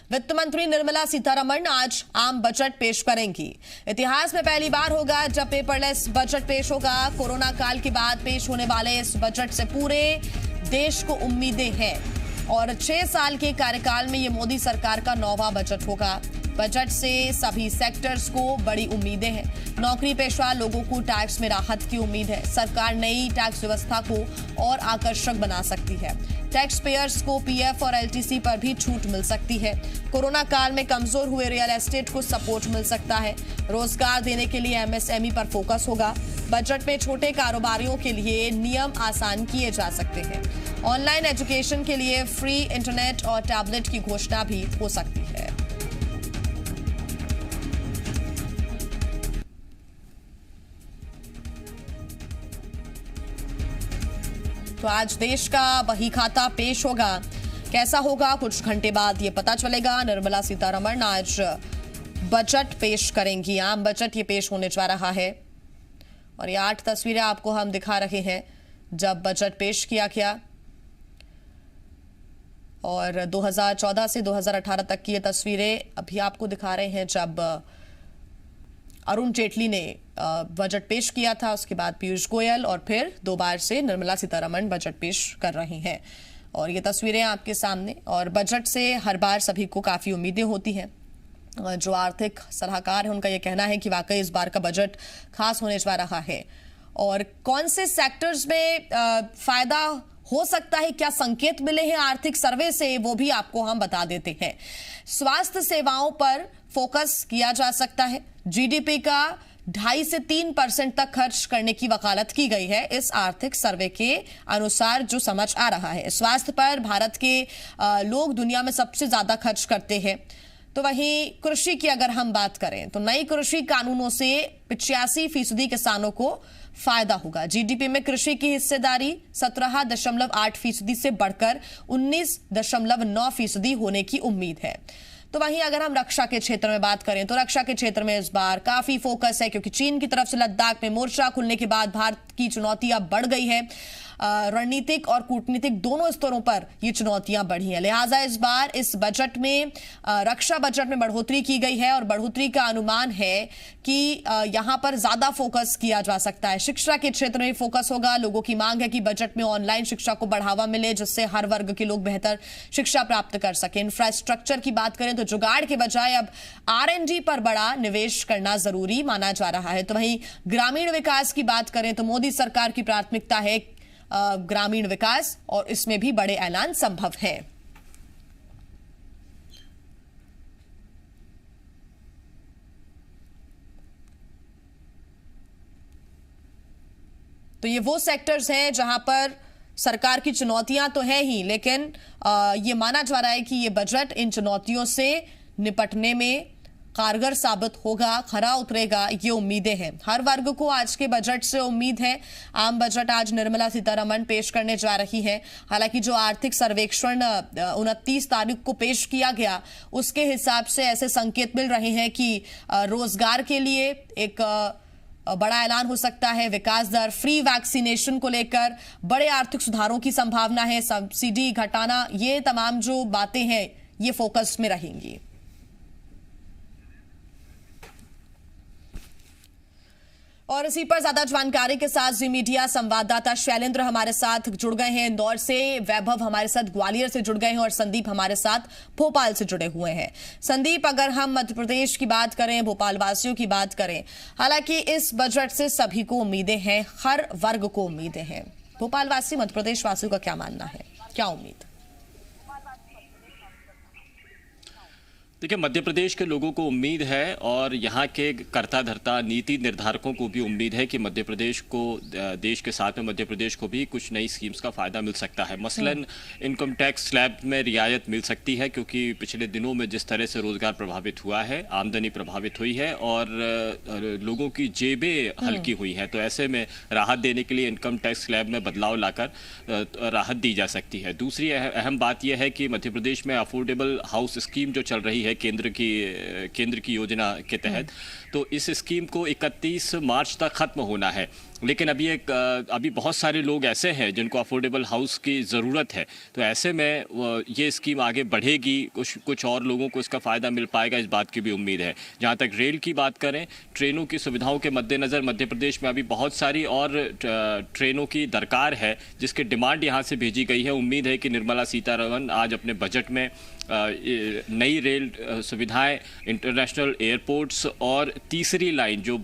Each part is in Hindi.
वित्त मंत्री निर्मला सीतारमण आज आम बजट पेश करेंगी। इतिहास में पहली बार होगा जब पेपरलेस बजट पेश होगा। कोरोना काल के बाद पेश होने वाले इस बजट से पूरे देश को उम्मीदें हैं और 6 साल के कार्यकाल में ये मोदी सरकार का 9वां बजट होगा। बजट से सभी सेक्टर्स को बड़ी उम्मीदें हैं। नौकरी पेशा लोगों को टैक्स में राहत की उम्मीद है। सरकार नई टैक्स व्यवस्था को और आकर्षक बना सकती है। टैक्स पेयर्स को पीएफ और एलटीसी पर भी छूट मिल सकती है। कोरोना काल में कमजोर हुए रियल एस्टेट को सपोर्ट मिल सकता है। रोजगार देने के लिए एमएसएमई पर फोकस होगा। बजट में छोटे कारोबारियों के लिए नियम आसान किए जा सकते हैं। ऑनलाइन एजुकेशन के लिए फ्री इंटरनेट और टैबलेट की घोषणा भी हो सकती है। तो आज देश का बही खाता पेश होगा। कैसा होगा कुछ घंटे बाद ये पता चलेगा। निर्मला सीतारमण आज बजट पेश करेंगी। आम बजट ये पेश होने जा रहा है और ये 8 तस्वीरें आपको हम दिखा रहे हैं जब बजट पेश किया गया। और 2014 से 2018 तक की ये तस्वीरें अभी आपको दिखा रहे हैं जब अरुण जेटली ने बजट पेश किया था। उसके बाद पीयूष गोयल और फिर 2 बार से निर्मला सीतारमण बजट पेश कर रही हैं। और ये तस्वीरें आपके सामने। और बजट से हर बार सभी को काफ़ी उम्मीदें होती हैं। जो आर्थिक सलाहकार हैं उनका ये कहना है कि वाकई इस बार का बजट खास होने जा रहा है। और कौन से सेक्टर्स में फायदा हो सकता है, क्या संकेत मिले हैं आर्थिक सर्वे से, वो भी आपको हम बता देते हैं। स्वास्थ्य सेवाओं पर फोकस किया जा सकता है। जीडीपी का 2.5 से 3% तक खर्च करने की वकालत की गई है इस आर्थिक सर्वे के अनुसार। जो समझ आ रहा है स्वास्थ्य पर भारत के लोग दुनिया में सबसे ज्यादा खर्च करते हैं। तो वहीं कृषि की अगर हम बात करें तो नई कृषि कानूनों से 85% किसानों को फायदा होगा। जीडीपी में कृषि की हिस्सेदारी 17.8% से बढ़कर 19.9% होने की उम्मीद है। तो वहीं अगर हम रक्षा के क्षेत्र में बात करें तो रक्षा के क्षेत्र में इस बार काफी फोकस है, क्योंकि चीन की तरफ से लद्दाख में मोर्चा खुलने के बाद भारत की चुनौतियां बढ़ गई है। रणनीतिक और कूटनीतिक दोनों स्तरों पर ये चुनौतियां बढ़ी हैं। लिहाजा इस बार इस बजट में रक्षा बजट में बढ़ोतरी की गई है और बढ़ोतरी का अनुमान है कि यहां पर ज्यादा फोकस किया जा सकता है। शिक्षा के क्षेत्र में फोकस होगा। लोगों की मांग है कि बजट में ऑनलाइन शिक्षा को बढ़ावा मिले, जिससे हर वर्ग के लोग बेहतर शिक्षा प्राप्त कर सके। इंफ्रास्ट्रक्चर की बात करें तो जुगाड़ के बजाय अब R&D पर बड़ा निवेश करना जरूरी माना जा रहा है। तो वहीं ग्रामीण विकास की बात करें तो मोदी सरकार की प्राथमिकता है ग्रामीण विकास और इसमें भी बड़े ऐलान संभव है। तो ये वो सेक्टर्स हैं जहां पर सरकार की चुनौतियां तो हैं ही, लेकिन ये माना जा रहा है कि ये बजट इन चुनौतियों से निपटने में कारगर साबित होगा, खरा उतरेगा, ये उम्मीदें हैं। हर वर्ग को आज के बजट से उम्मीद है। आम बजट आज निर्मला सीतारमण पेश करने जा रही हैं। हालांकि जो आर्थिक सर्वेक्षण 29 तारीख को पेश किया गया उसके हिसाब से ऐसे संकेत मिल रहे हैं कि रोजगार के लिए एक बड़ा ऐलान हो सकता है। विकास दर, फ्री वैक्सीनेशन को लेकर बड़े आर्थिक सुधारों की संभावना है। सब्सिडी घटाना, ये तमाम जो बातें हैं ये फोकस में रहेंगी। और इसी पर ज्यादा जानकारी के साथ जी मीडिया संवाददाता शैलेंद्र हमारे साथ जुड़ गए हैं इंदौर से, वैभव हमारे साथ ग्वालियर से जुड़ गए हैं और संदीप हमारे साथ भोपाल से जुड़े हुए हैं। संदीप, अगर हम मध्य प्रदेश की बात करें, भोपाल वासियों की बात करें, हालांकि इस बजट से सभी को उम्मीदें हैं, हर वर्ग को उम्मीदें हैं। भोपाल वासी, मध्य प्रदेश वासियों का क्या मानना है, क्या उम्मीद? देखिए, मध्य प्रदेश के लोगों को उम्मीद है और यहाँ के कर्ता धर्ता नीति निर्धारकों को भी उम्मीद है कि मध्य प्रदेश को, देश के साथ में मध्य प्रदेश को भी कुछ नई स्कीम्स का फ़ायदा मिल सकता है। मसलन इनकम टैक्स स्लैब में रियायत मिल सकती है, क्योंकि पिछले दिनों में जिस तरह से रोज़गार प्रभावित हुआ है, आमदनी प्रभावित हुई है और लोगों की जेबें हल्की हुई हैं। तो ऐसे में राहत देने के लिए इनकम टैक्स स्लैब में बदलाव लाकर राहत दी जा सकती है। दूसरी अहम बात यह है कि मध्य प्रदेश में अफोर्डेबल हाउस स्कीम जो चल रही है केंद्र की योजना के तहत, तो इस स्कीम को 31 मार्च तक खत्म होना है। लेकिन अभी बहुत सारे लोग ऐसे हैं जिनको अफोर्डेबल हाउस की ज़रूरत है, तो ऐसे में ये स्कीम आगे बढ़ेगी, कुछ और लोगों को इसका फ़ायदा मिल पाएगा, इस बात की भी उम्मीद है। जहाँ तक रेल की बात करें, ट्रेनों की सुविधाओं के मद्देनज़र मध्य प्रदेश में अभी बहुत सारी और ट्रेनों की दरकार है, जिसकी डिमांड यहाँ से भेजी गई है। उम्मीद है कि निर्मला सीतारमण आज अपने बजट में नई रेल सुविधाएं, इंटरनेशनल एयरपोर्ट्स और तीसरी लाइन जो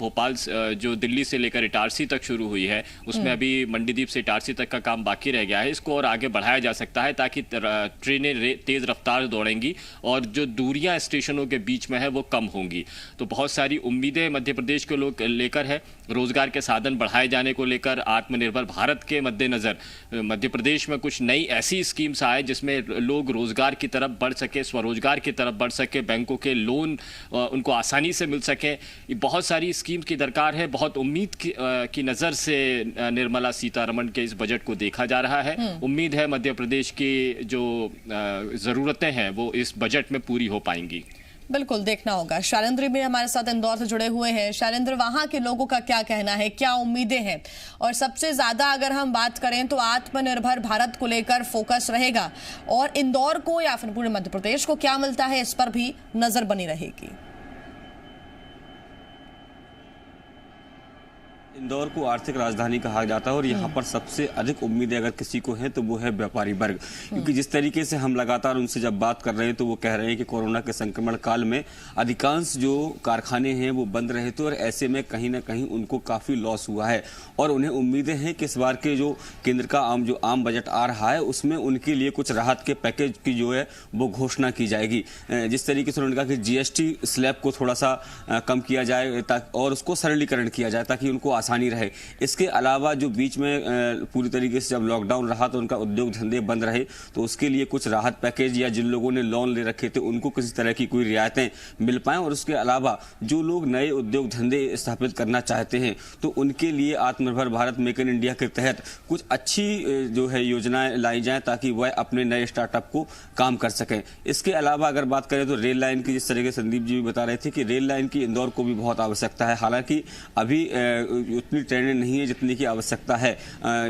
जो दिल्ली से लेकर इटारसी तक शुरू हुई है, उसमें अभी मंडीदीप से इटारसी तक का काम बाकी रह गया है, इसको और आगे बढ़ाया जा सकता है ताकि ट्रेनें तेज रफ्तार दौड़ेंगी और जो दूरियां स्टेशनों के बीच में है वो कम होंगी। तो बहुत सारी उम्मीदें मध्य प्रदेश के लोग लेकर है। रोजगार के साधन बढ़ाए जाने को लेकर आत्मनिर्भर भारत के मद्देनजर मध्य प्रदेश में कुछ नई ऐसी स्कीम्स आए जिसमें लोग रोजगार की तरफ बढ़ सके, स्वरोजगार की तरफ बढ़ सके, बैंकों के लोन उनको आसानी से मिल सके। बहुत सारी स्कीम्स की दरकार है। बहुत उम्मीद की नज़र से निर्मला सीतारमण के इस बजट को देखा जा रहा है। उम्मीद है मध्य प्रदेश की जो ज़रूरतें हैं वो इस बजट में पूरी हो पाएंगी। बिल्कुल देखना होगा। शैलेंद्र भी हमारे साथ इंदौर से जुड़े हुए हैं। शैलेंद्र, वहां के लोगों का क्या कहना है, क्या उम्मीदें हैं, और सबसे ज्यादा अगर हम बात करें तो आत्मनिर्भर भारत को लेकर फोकस रहेगा, और इंदौर को या फिर पूरे मध्य प्रदेश को क्या मिलता है इस पर भी नजर बनी रहेगी। इंदौर को आर्थिक राजधानी कहा जाता है और यहाँ पर सबसे अधिक उम्मीदें अगर किसी को हैं तो वो है व्यापारी वर्ग, क्योंकि जिस तरीके से हम लगातार उनसे जब बात कर रहे हैं तो वो कह रहे हैं कि कोरोना के संक्रमण काल में अधिकांश जो कारखाने हैं वो बंद रहे थे और ऐसे में कहीं ना कहीं उनको काफ़ी लॉस हुआ है और उन्हें उम्मीदें हैं कि इस बार के जो केंद्र का आम बजट आ रहा है उसमें उनके लिए कुछ राहत के पैकेज की जो है वो घोषणा की जाएगी। जिस तरीके से उन्होंने कहा कि जीएसटी स्लैब को थोड़ा सा कम किया जाए और उसको सरलीकरण किया जाए ताकि उनको आसानी रहे। इसके अलावा जो बीच में पूरी तरीके से जब लॉकडाउन रहा तो उनका उद्योग धंधे बंद रहे तो उसके लिए कुछ राहत पैकेज या जिन लोगों ने लोन ले रखे थे उनको किसी तरह की कोई रियायतें मिल पाएं, और उसके अलावा जो लोग नए उद्योग धंधे स्थापित करना चाहते हैं तो उनके लिए आत्मनिर्भर भारत मेक इन इंडिया के तहत कुछ अच्छी जो है योजनाएं लाई जाएं ताकि वह अपने नए स्टार्टअप को काम कर सकें। इसके अलावा अगर बात करें तो रेल लाइन की, जिस तरह के संदीप जी भी बता रहे थे कि रेल लाइन की इंदौर को भी बहुत आवश्यकता है। हालांकि अभी उतनी ट्रेनें नहीं है जितनी की आवश्यकता है।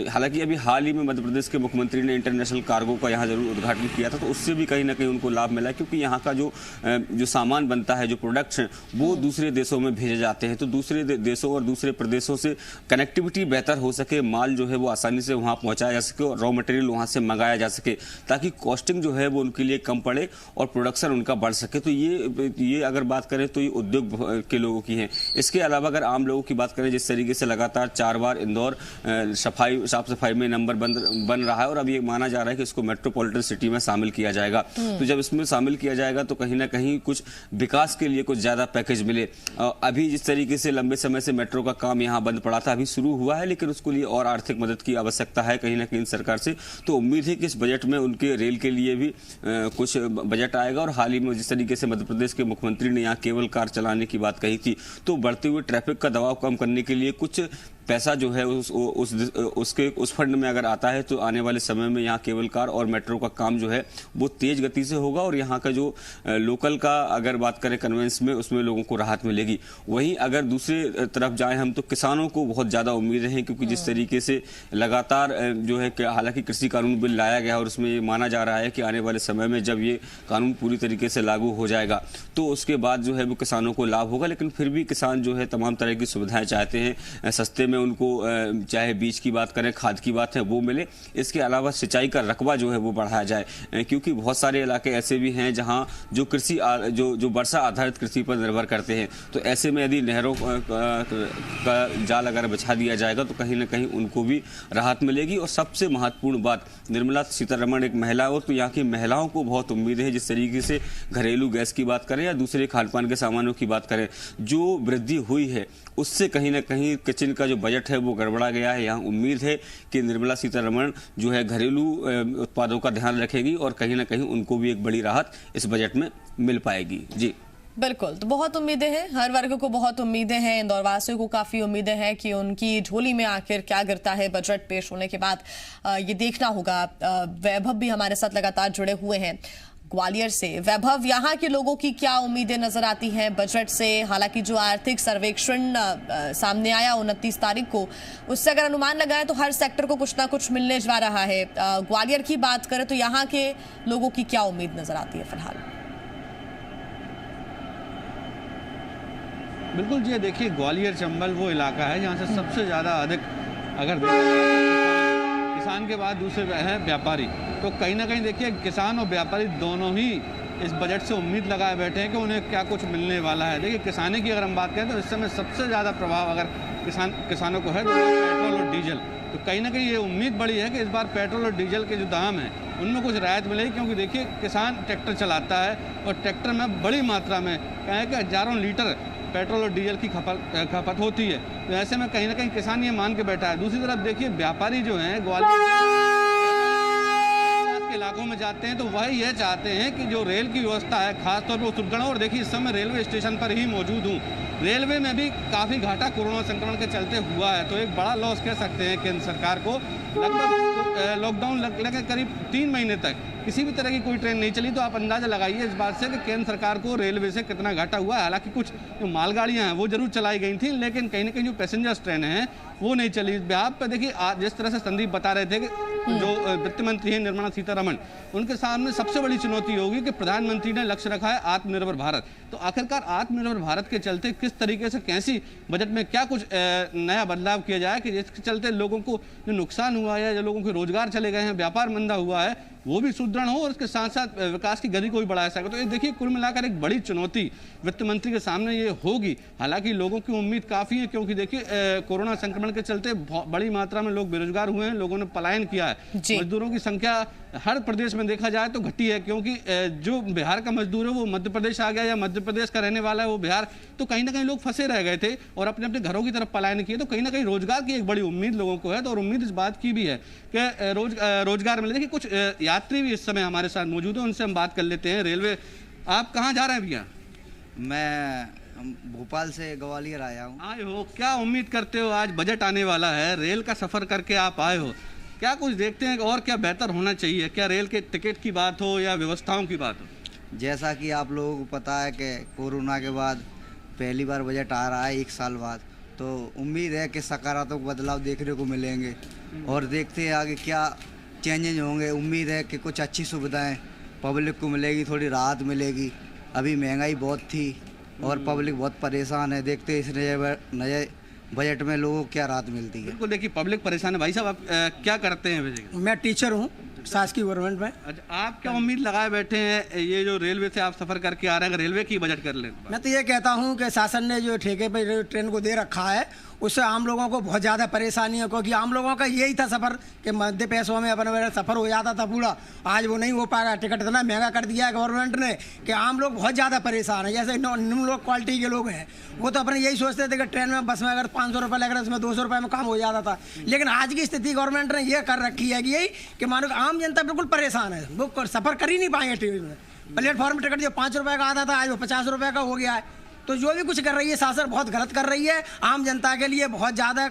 हालांकि अभी हाल ही में मध्य प्रदेश के मुख्यमंत्री ने इंटरनेशनल कार्गो का यहाँ जरूर उद्घाटन किया था तो उससे भी कहीं ना कहीं उनको लाभ मिला, क्योंकि यहाँ का जो सामान बनता है, जो प्रोडक्ट्स हैं वो दूसरे देशों में भेजे जाते हैं तो दूसरे देशों और दूसरे प्रदेशों से कनेक्टिविटी बेहतर हो सके, माल जो है वो आसानी से वहाँ पहुँचाया जा सके और रॉ मटेरियल वहाँ से मंगाया जा सके ताकि कॉस्टिंग जो है वो उनके लिए कम पड़े और प्रोडक्शन उनका बढ़ सके। तो ये अगर बात करें तो ये उद्योग के लोगों की है। इसके अलावा अगर आम लोगों की बात करें, जिस तरीके से लगातार 4 बार इंदौर साफ सफाई में नंबर बन रहा है और अब ये माना जा रहा है कि इसको मेट्रोपॉलिटन सिटी में शामिल किया जाएगा, तो जब इसमें शामिल किया जाएगा तो कहीं ना कहीं कुछ विकास के लिए कुछ ज्यादा पैकेज मिले। अभी जिस तरीके से लंबे समय से मेट्रो का काम यहाँ बंद पड़ा था, अभी शुरू हुआ है लेकिन उसके लिए और आर्थिक मदद की आवश्यकता है कहीं ना कहीं सरकार से। तो उम्मीद है कि इस बजट में उनके रेल के लिए भी कुछ बजट आएगा। और हाल ही में जिस तरीके से मध्य प्रदेश के मुख्यमंत्री ने यहाँ केबल कार चलाने की बात कही थी तो बढ़ते हुए ट्रैफिक का दबाव कम करने के लिए कुछ पैसा जो है उस फंड में अगर आता है तो आने वाले समय में यहाँ केबल कार और मेट्रो का काम जो है वो तेज गति से होगा और यहाँ का जो लोकल का अगर बात करें कन्वेंस में उसमें लोगों को राहत मिलेगी। वहीं अगर दूसरे तरफ जाएं हम तो किसानों को बहुत ज़्यादा उम्मीदें हैं, क्योंकि जिस तरीके से लगातार जो है हालांकि कृषि कानून बिल लाया गया और उसमें ये माना जा रहा है कि आने वाले समय में जब ये कानून पूरी तरीके से लागू हो जाएगा तो उसके बाद जो है वो किसानों को लाभ होगा। लेकिन फिर भी किसान जो है तमाम तरह की सुविधाएं चाहते हैं, सस्ते उनको चाहे बीज की बात करें, खाद की बात है वो मिले। इसके अलावा सिंचाई का रकबा जो है वो बढ़ाया जाए, क्योंकि बहुत सारे इलाके ऐसे भी हैं जहां जो कृषि जो वर्षा आधारित कृषि पर निर्भर करते हैं। तो ऐसे में यदि नहरों का जाल अगर बिछा दिया जाएगा तो कहीं ना कहीं उनको भी राहत मिलेगी। और सबसे महत्वपूर्ण बात, निर्मला सीतारमण एक महिला और तो यहाँ की महिलाओं को बहुत उम्मीद है। जिस तरीके से घरेलू गैस की बात करें या दूसरे खान पान के सामानों की बात करें, जो वृद्धि हुई है उससे कहीं ना कहीं किचन का जो बजट है वो गड़बड़ा गया है। यहाँ उम्मीद है कि निर्मला सीतारमण जो है घरेलू उत्पादों का ध्यान रखेगी और कहीं ना कहीं उनको भी एक बड़ी राहत इस बजट में मिल पाएगी। जी बिल्कुल, तो बहुत उम्मीदें हैं, हर वर्ग को बहुत उम्मीदें हैं, इंदौर वासियों को काफी उम्मीदें हैं कि उनकी झोली में आखिर क्या गिरता है बजट पेश होने के बाद, ये देखना होगा। वैभव भी हमारे साथ लगातार जुड़े हुए हैं। ग्वालियर से। वैभव, यहाँ के लोगों की क्या उम्मीदें नजर आती हैं बजट से? हालांकि जो आर्थिक सर्वेक्षण सामने आया 29 तारीख को, उससे अगर अनुमान लगाएं तो हर सेक्टर को कुछ ना कुछ मिलने जा रहा है। ग्वालियर की बात करें तो यहाँ के लोगों की क्या उम्मीद नजर आती है फिलहाल? बिल्कुल जी, देखिए ग्वालियर चंबल वो इलाका है जहाँ से सबसे ज़्यादा अधिक अगर किसान के बाद दूसरे हैं व्यापारी। तो कहीं ना कहीं देखिए किसान और व्यापारी दोनों ही इस बजट से उम्मीद लगाए बैठे हैं कि उन्हें क्या कुछ मिलने वाला है। देखिए किसानी की अगर हम बात करें तो इस समय सबसे ज़्यादा प्रभाव अगर किसानों को है तो पेट्रोल और डीजल। तो कहीं ना कहीं ये उम्मीद बड़ी है कि इस बार पेट्रोल और डीजल के जो दाम हैं उनमें कुछ रियायत मिलेगी, क्योंकि देखिए किसान ट्रैक्टर चलाता है और ट्रैक्टर में बड़ी मात्रा में कहें कि हज़ारों लीटर पेट्रोल और डीजल की खपत होती है। तो ऐसे में कहीं ना कहीं किसान ये मान के बैठा है। दूसरी तरफ देखिए व्यापारी जो हैं ग्वालियर के इलाकों में जाते हैं तो वह यह चाहते हैं कि जो रेल की व्यवस्था है खासतौर पर सुदृढ़ हो। और देखिए इस समय रेलवे स्टेशन पर ही मौजूद हूँ। रेलवे में भी काफ़ी घाटा कोरोना संक्रमण के चलते हुआ है, तो एक बड़ा लॉस कह सकते हैं केंद्र सरकार को। लगभग लॉकडाउन लगे करीब 3 महीने तक किसी भी तरह की कोई ट्रेन नहीं चली। तो आप अंदाज़ा लगाइए इस बात से कि केंद्र सरकार को रेलवे से कितना घाटा हुआ है। हालांकि कुछ जो मालगाड़ियां हैं वो जरूर चलाई गई थी, लेकिन कहीं ना कहीं जो पैसेंजर्स ट्रेनें हैं वो नहीं चली। बिहार पर देखिए जिस तरह से संदीप बता रहे थे कि जो वित्त मंत्री हैं निर्मला सीतारमण, उनके सामने सबसे बड़ी चुनौती होगी कि प्रधानमंत्री ने लक्ष्य रखा है आत्मनिर्भर भारत। तो आखिरकार आत्मनिर्भर भारत के चलते किस तरीके से कैसी बजट में क्या कुछ नया बदलाव किया जाए कि जिसके चलते लोगों को जो नुकसान हुआ है, जो लोगों के रोजगार चले गए हैं, व्यापार मंदा हुआ है, वो भी सुदृढ़ हो और इसके साथ साथ विकास की गति को भी बढ़ा सके। तो ये देखिए कुल मिलाकर एक बड़ी चुनौती वित्त मंत्री के सामने ये होगी। हालांकि लोगों की उम्मीद काफ़ी है, क्योंकि देखिए कोरोना संक्रमण के चलते बड़ी मात्रा में लोग बेरोजगार हुए हैं, लोगों ने पलायन किया है। मजदूरों की संख्या हर प्रदेश में देखा जाए तो घटी है, क्योंकि जो बिहार का मजदूर है वो मध्य प्रदेश आ गया या मध्य प्रदेश का रहने वाला है वो बिहार। तो कहीं ना कहीं लोग फंसे रह गए थे और अपने अपने घरों की तरफ पलायन किए। तो कहीं ना कहीं रोजगार की एक बड़ी उम्मीद लोगों को है। तो और उम्मीद इस बात की भी है कि रोजगार मिले। देखिए कुछ यात्री भी इस समय हमारे साथ मौजूद है, उनसे हम बात कर लेते हैं। रेलवे, आप कहाँ जा रहे हैं भैया? मैं भोपाल से ग्वालियर आया हूँ। आए हो, क्या उम्मीद करते हो? आज बजट आने वाला है, रेल का सफ़र करके आप आए हो, क्या कुछ देखते हैं और क्या बेहतर होना चाहिए? क्या रेल के टिकट की बात हो या व्यवस्थाओं की बात हो? जैसा कि आप लोगों को पता है कि कोरोना के बाद पहली बार बजट आ रहा है 1 साल बाद, तो उम्मीद है कि सकारात्मक बदलाव देखने को मिलेंगे और देखते हैं आगे क्या चेंजेज होंगे। उम्मीद है कि कुछ अच्छी सुविधाएं पब्लिक को मिलेगी, थोड़ी राहत मिलेगी। अभी महंगाई बहुत थी और पब्लिक बहुत परेशान है। देखते हैं इस नए बजट में लोगों को क्या राहत मिलती है। बिल्कुल, देखिए पब्लिक परेशान है। भाई साहब, आप क्या करते हैं वैसे? मैं टीचर हूँ शासकीय गवर्नमेंट में। अच्छा, आप क्या उम्मीद लगाए बैठे हैं? ये जो रेलवे से आप सफ़र करके आ रहे हैं, रेलवे की बजट कर लें। मैं तो ये कहता हूँ कि शासन ने जो ठेके पर ट्रेन को दे रखा है उससे आम लोगों को बहुत ज़्यादा परेशानी है, क्योंकि आम लोगों का यही था सफ़र कि मध्य पैसों में अपना सफ़र हो जाता था पूरा। आज वो नहीं हो पाएगा। टिकट इतना महंगा कर दिया है गवर्नमेंट ने कि आम लोग बहुत ज़्यादा परेशान है। जैसे निम्न लोग क्वालिटी के लोग हैं वो तो अपने यही सोचते थे कि ट्रेन में बस में अगर 500 रुपये लग रहा है उसमें 200 रुपये में काम हो जाता था। लेकिन आज की स्थिति गवर्नमेंट ने यह कर रखी है कि यही कि मानो आम जनता बिल्कुल परेशान है, वो सफ़र कर ही नहीं पाएंगे। ट्रेन में प्लेटफॉर्म टिकट जो 5 रुपये का आता था आज वो 50 रुपये का हो गया है। तो जो भी कुछ कर रही है शासन बहुत गलत कर रही है, आम जनता के लिए बहुत ज़्यादा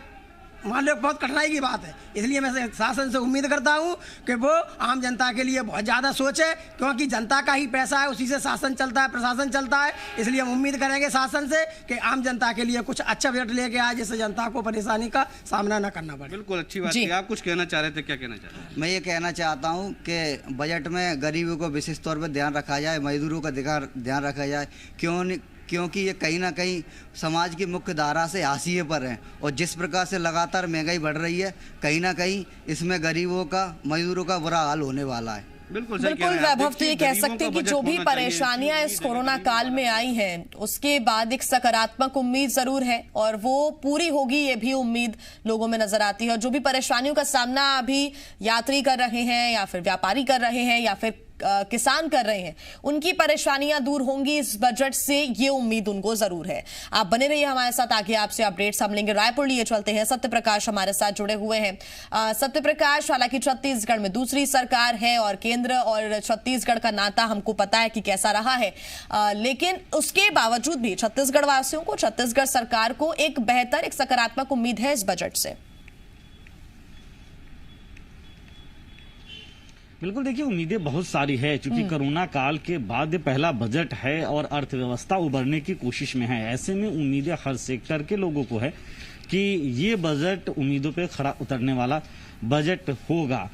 मान लो बहुत कठिनाई की बात है। इसलिए मैं शासन से उम्मीद करता हूँ कि वो आम जनता के लिए बहुत ज़्यादा सोचे, क्योंकि जनता का ही पैसा है, उसी से शासन चलता है, प्रशासन चलता है। इसलिए हम उम्मीद करेंगे शासन से कि आम जनता के लिए कुछ अच्छा बजट लेके आए जिससे जनता को परेशानी का सामना न करना पड़े। बिल्कुल, अच्छी बात है। आप कुछ कहना चाह रहे थे, क्या कहना चाह रहे हैं? मैं ये कहना चाहता हूँ कि बजट में गरीबों को विशेष तौर पर ध्यान रखा जाए, मजदूरों का ध्यान रखा जाए, क्योंकि ये कहीं ना कहीं समाज की मुख्य धारा से हाशिए पर हैं। और जिस प्रकार से लगातार महंगाई बढ़ रही है, कहीं ना कहीं इसमें गरीबों का, मजदूरों का बुरा हाल होने वाला है। बिल्कुल वैभव, तो ये कह सकते हैं कि जो भी परेशानियां इस कोरोना काल में आई हैं उसके बाद एक सकारात्मक उम्मीद जरूर है और वो पूरी होगी, ये भी उम्मीद लोगों में नजर आती है। और जो भी परेशानियों का सामना अभी यात्री कर रहे हैं या फिर व्यापारी कर रहे हैं या फिर किसान कर रहे हैं, उनकी परेशानियां दूर होंगी इस बजट से, ये उम्मीद उनको जरूर है। आप बने रहिए हमारे साथ, आगे आपसे अपडेट्स हम लेंगे। रायपुर लिए चलते हैं, सत्य प्रकाश हमारे साथ जुड़े हुए हैं। सत्य प्रकाश, हालांकि छत्तीसगढ़ में दूसरी सरकार है और केंद्र और छत्तीसगढ़ का नाता हमको पता है कि कैसा रहा है, लेकिन उसके बावजूद भी छत्तीसगढ़ वासियों को, छत्तीसगढ़ सरकार को एक बेहतर, एक सकारात्मक उम्मीद है इस बजट से। बिल्कुल, देखिए उम्मीदें बहुत सारी है क्योंकि कोरोना काल के बाद पहला बजट है और अर्थव्यवस्था उभरने की कोशिश में है। ऐसे में उम्मीदें हर सेक्टर के लोगों को है कि ये बजट उम्मीदों पे खरा उतरने वाला बजट होगा।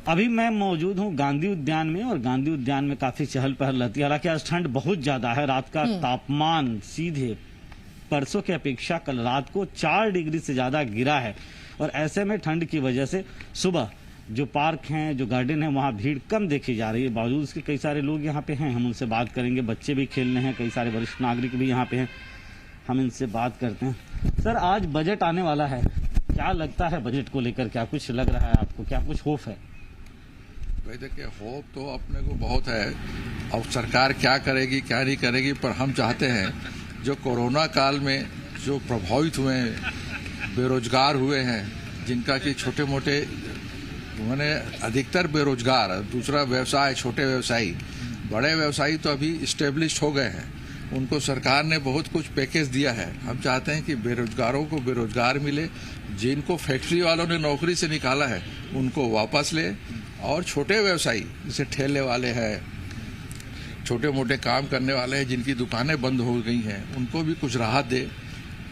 अभी मैं मौजूद हूँ गांधी उद्यान में और गांधी उद्यान में काफी चहल पहल रहती है। हालांकि आज ठंड बहुत ज्यादा है, रात का तापमान सीधे परसों की अपेक्षा कल रात को 4 डिग्री से ज्यादा गिरा है और ऐसे में ठंड की वजह से सुबह जो पार्क हैं, जो गार्डन है, वहाँ भीड़ कम देखी जा रही है। बावजूद इसके कई सारे लोग यहाँ पे हैं, हम उनसे बात करेंगे। बच्चे भी खेलने हैं, कई सारे वरिष्ठ नागरिक भी यहाँ पे हैं, हम इनसे बात करते हैं। सर, आज बजट आने वाला है, क्या लगता है बजट को लेकर? क्या कुछ लग रहा है आपको, क्या कुछ होप है? भाई देखिए, होप तो अपने को बहुत है। अब सरकार क्या करेगी क्या नहीं करेगी, पर हम चाहते हैं जो कोरोना काल में जो प्रभावित हुए हैं, बेरोजगार हुए हैं, जिनका कि छोटे मोटे मैंने अधिकतर बेरोजगार, दूसरा व्यवसाय, छोटे व्यवसायी, बड़े व्यवसायी तो अभी स्टेब्लिश हो गए हैं, उनको सरकार ने बहुत कुछ पैकेज दिया है। हम चाहते हैं कि बेरोजगारों को बेरोजगार मिले, जिनको फैक्ट्री वालों ने नौकरी से निकाला है उनको वापस ले, और छोटे व्यवसायी जैसे ठेले वाले हैं, छोटे मोटे काम करने वाले हैं, जिनकी दुकानें बंद हो गई हैं, उनको भी कुछ राहत दे।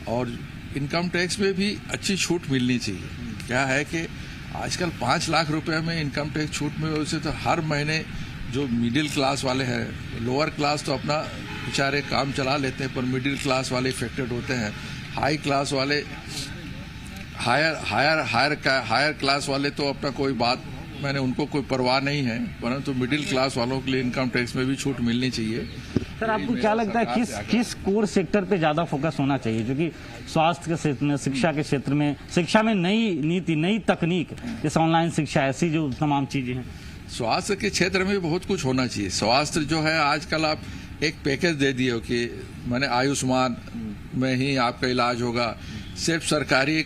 और इनकम टैक्स में भी अच्छी छूट मिलनी चाहिए। क्या है कि आजकल 5 लाख रुपए में इनकम टैक्स छूट में, वैसे तो हर महीने जो मिडिल क्लास वाले हैं, लोअर क्लास तो अपना बेचारे काम चला लेते हैं, पर मिडिल क्लास वाले इफेक्टेड होते हैं। हाई क्लास वाले, हायर क्लास वाले तो अपना कोई बात, मैंने उनको कोई परवाह नहीं है, परंतु मिडिल क्लास वालों के लिए इनकम टैक्स में भी छूट मिलनी चाहिए। सर, आपको क्या लगता है किस कोर सेक्टर पे ज्यादा फोकस होना चाहिए? क्योंकि स्वास्थ्य के क्षेत्र में, शिक्षा के क्षेत्र में, शिक्षा में नई नीति, नई तकनीक, जैसे ऑनलाइन शिक्षा, ऐसी जो तमाम चीजें हैं। स्वास्थ्य के क्षेत्र में बहुत कुछ होना चाहिए। स्वास्थ्य जो है आजकल आप एक पैकेज दे दिए हो कि मैंने आयुष्मान में ही आपका इलाज होगा, सिर्फ सरकारी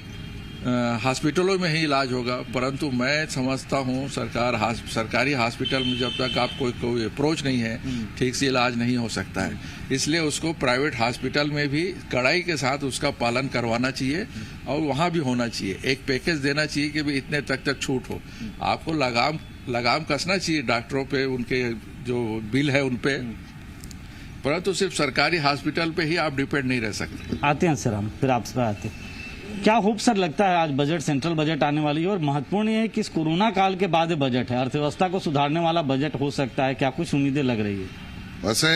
हॉस्पिटलों में ही इलाज होगा, परंतु मैं समझता हूँ सरकारी हॉस्पिटल में जब तक आप कोई अप्रोच नहीं है, ठीक से इलाज नहीं हो सकता है। इसलिए उसको प्राइवेट हॉस्पिटल में भी कड़ाई के साथ उसका पालन करवाना चाहिए और वहाँ भी होना चाहिए। एक पैकेज देना चाहिए कि भाई इतने तक छूट हो। आपको लगाम कसना चाहिए डॉक्टरों पे, उनके जो बिल है उन पे, परंतु सिर्फ सरकारी हॉस्पिटल पे ही आप डिपेंड नहीं रह सकते। आते हैं सर, हम फिर आपसे आते हैं। क्या होप सर लगता है आज बजट, सेंट्रल बजट आने वाली है और महत्वपूर्ण ये है कि इस कोरोना काल के बाद बजट है, अर्थव्यवस्था को सुधारने वाला बजट हो सकता है, क्या कुछ उम्मीदें लग रही है? वैसे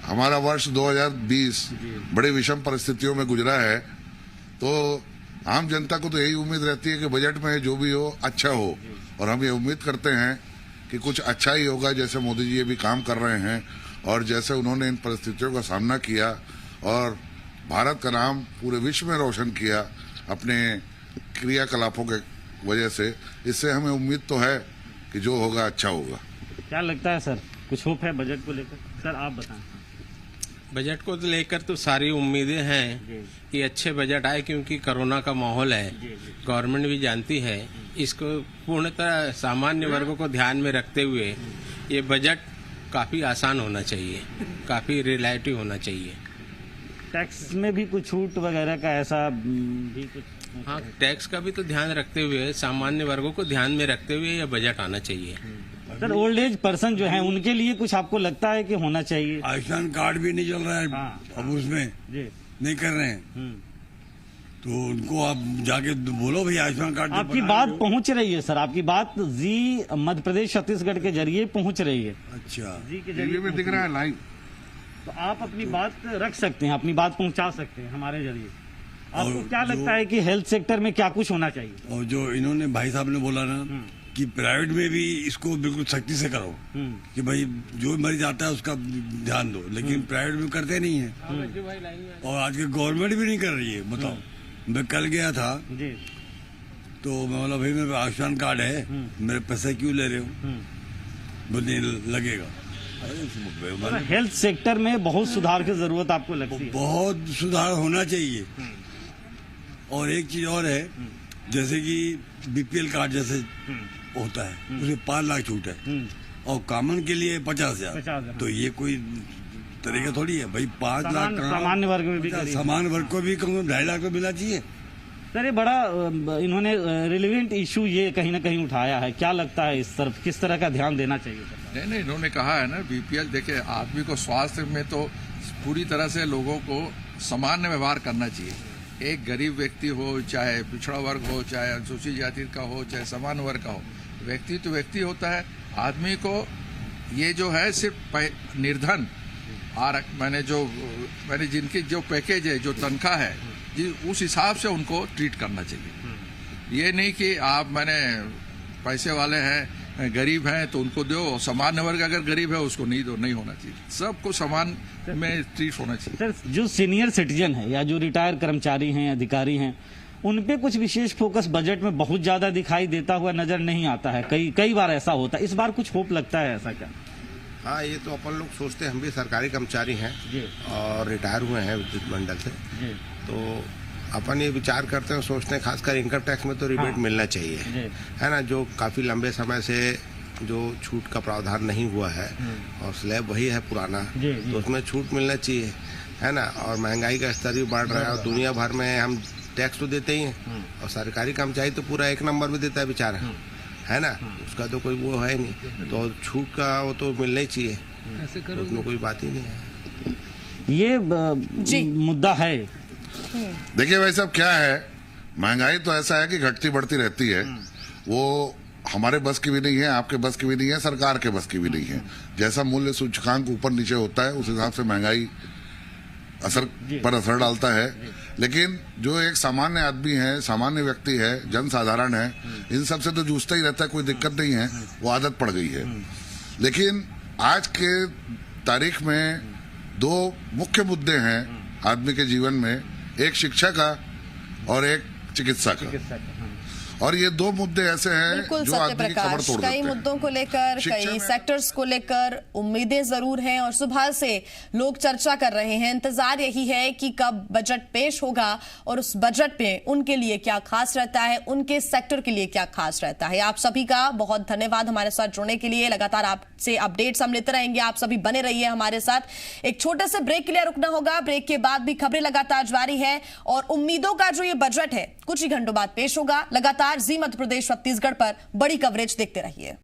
हमारा वर्ष 2020 बड़ी विषम परिस्थितियों में गुजरा है, तो आम जनता को तो यही उम्मीद रहती है कि बजट में जो भी हो अच्छा हो, और हम ये उम्मीद करते हैं कि कुछ अच्छा ही होगा। जैसे मोदी जी ये भी काम कर रहे हैं और जैसे उन्होंने इन परिस्थितियों का सामना किया और भारत का नाम पूरे विश्व में रोशन किया अपने क्रियाकलापों के वजह से, इससे हमें उम्मीद तो है कि जो होगा अच्छा होगा। क्या लगता है सर, कुछ होप है बजट को लेकर? सर आप बताएं। बजट को लेकर तो सारी उम्मीदें हैं कि अच्छे बजट आए, क्योंकि कोरोना का माहौल है, गवर्नमेंट भी जानती है। इसको पूर्णतः सामान्य वर्गों को ध्यान में रखते हुए ये बजट काफ़ी आसान होना चाहिए, काफ़ी रिलेटिव होना चाहिए। टैक्स में भी कुछ छूट वगैरह का ऐसा भी कुछ? हाँ, टैक्स का भी तो ध्यान रखते हुए, सामान्य वर्गों को ध्यान में रखते हुए यह बजट आना चाहिए। सर, ओल्ड एज पर्सन जो है उनके लिए कुछ आपको लगता है कि होना चाहिए? आयुष्मान कार्ड भी नहीं चल रहा है। हाँ, अब उसमें नहीं कर रहे हैं, तो उनको आप जाके बोलो भाई आयुष्मान कार्ड। आपकी बात पहुंच रही है सर, आपकी बात जी मध्य प्रदेश छत्तीसगढ़ के जरिए पहुंच रही है। अच्छा, जी के जरिए में दिख रहा है लाइव, तो आप अपनी बात रख सकते हैं, अपनी बात पहुंचा सकते हैं हमारे जरिए। आपको क्या लगता है कि हेल्थ सेक्टर में क्या कुछ होना चाहिए? और जो इन्होंने भाई साहब ने बोला ना कि प्राइवेट में भी इसको बिल्कुल सख्ती से करो कि भाई जो मरीज आता है उसका ध्यान दो, लेकिन प्राइवेट में करते नहीं है और आज के गवर्नमेंट भी नहीं कर रही है। बताओ, मैं कल गया था तो मैं बोला भाई मेरे आयुष्मान कार्ड है, मेरे पैसे क्यों ले रहे हो? बोलने लगेगा। हेल्थ सेक्टर में बहुत सुधार की जरूरत आपको लगती है? बहुत सुधार होना चाहिए। और एक चीज और है, जैसे कि बीपीएल कार्ड जैसे होता है उसमें 5 लाख छूट है और कॉमन के लिए 50,000, तो ये कोई तरीका थोड़ी है भाई। 5 लाख सामान्य वर्ग में भी, सामान्य वर्ग को भी कम 2.5 लाख तो मिलना चाहिए। सर ये बड़ा इन्होंने रिलेवेंट इशू ये कहीं ना कहीं उठाया है, क्या लगता है इस तरफ किस तरह का ध्यान देना चाहिए? नहीं, इन्होंने कहा है ना बीपीएल, देखिए आदमी को स्वास्थ्य में तो पूरी तरह से लोगों को सामान्य व्यवहार करना चाहिए। एक गरीब व्यक्ति हो, चाहे पिछड़ा वर्ग हो, चाहे अनुसूचित जाति का हो, चाहे समान वर्ग का हो, व्यक्ति तो व्यक्ति होता है। आदमी को ये जो है सिर्फ निर्धन मैंने जिनकी जो पैकेज है, जो तनख्वाह है, उस हिसाब से उनको ट्रीट करना चाहिए। ये नहीं कि आप पैसे वाले हैं, गरीब हैं तो उनको दो, सामान्य वर्ग अगर गरीब है उसको नहीं दो, नहीं होना चाहिए। सबको समान में ट्रीट होना चाहिए। सर जो सीनियर सिटीजन है या जो रिटायर कर्मचारी हैं, अधिकारी हैं, उन पे कुछ विशेष फोकस बजट में बहुत ज्यादा दिखाई देता हुआ नजर नहीं आता है। कई बार ऐसा होता है, इस बार कुछ होप लगता है ऐसा क्या? हाँ, ये तो अपन लोग सोचते हैं, हम भी सरकारी कर्मचारी हैं और रिटायर हुए हैं विद्युत मंडल से, तो अपन ये विचार करते हैं, सोचते हैं खासकर इनकम टैक्स में तो रिबेट मिलना चाहिए, है ना, जो काफ़ी लंबे समय से जो छूट का प्रावधान नहीं हुआ है और स्लैब वही है पुराना, तो उसमें छूट मिलना चाहिए, है ना। और महंगाई का स्तर भी बढ़ रहा है और दुनिया भर में हम टैक्स तो देते ही हैं और सरकारी कर्मचारी तो पूरा 1 नंबर में देता है बेचारा, है ना, उसका तो कोई वो है नहीं, तो छूट का वो तो मिलना ही चाहिए, तो उसमें कोई बात ही नहीं है। ये मुद्दा है। देखिए भाई साहब, क्या है, महंगाई तो ऐसा है कि घटती बढ़ती रहती है, वो हमारे बस की भी नहीं है, आपके बस की भी नहीं है, सरकार के बस की भी नहीं है। जैसा मूल्य सूचकांक ऊपर नीचे होता है उस हिसाब से महंगाई पर असर डालता है। लेकिन जो एक सामान्य आदमी है, सामान्य व्यक्ति है, जन साधारण है, इन सब से तो जूझता ही रहता है, कोई दिक्कत नहीं है, वो आदत पड़ गई है। लेकिन आज के तारीख में 2 मुख्य मुद्दे हैं आदमी के जीवन में, एक शिक्षा का और एक चिकित्सा का, और ये 2 मुद्दे ऐसे हैं जो आदमी की कमर तोड़ देते हैं। कई मुद्दों को लेकर, कई सेक्टर्स को लेकर उम्मीदें जरूर हैं और सुबह से लोग चर्चा कर रहे हैं। इंतजार यही है कि कब बजट पेश होगा और उस बजट में उनके लिए क्या खास रहता है, उनके सेक्टर के लिए क्या खास रहता है। आप सभी का बहुत धन्यवाद हमारे साथ जुड़ने के लिए। लगातार आपसे अपडेट्स हम लेते रहेंगे, आप सभी बने रहिए हमारे साथ। एक छोटे से ब्रेक के लिए रुकना होगा, ब्रेक के बाद भी खबरें लगातार जारी है और उम्मीदों का जो ये बजट है कुछ ही घंटों बाद पेश होगा। लगातार जी मध्य प्रदेश छत्तीसगढ़ पर बड़ी कवरेज देखते रहिए।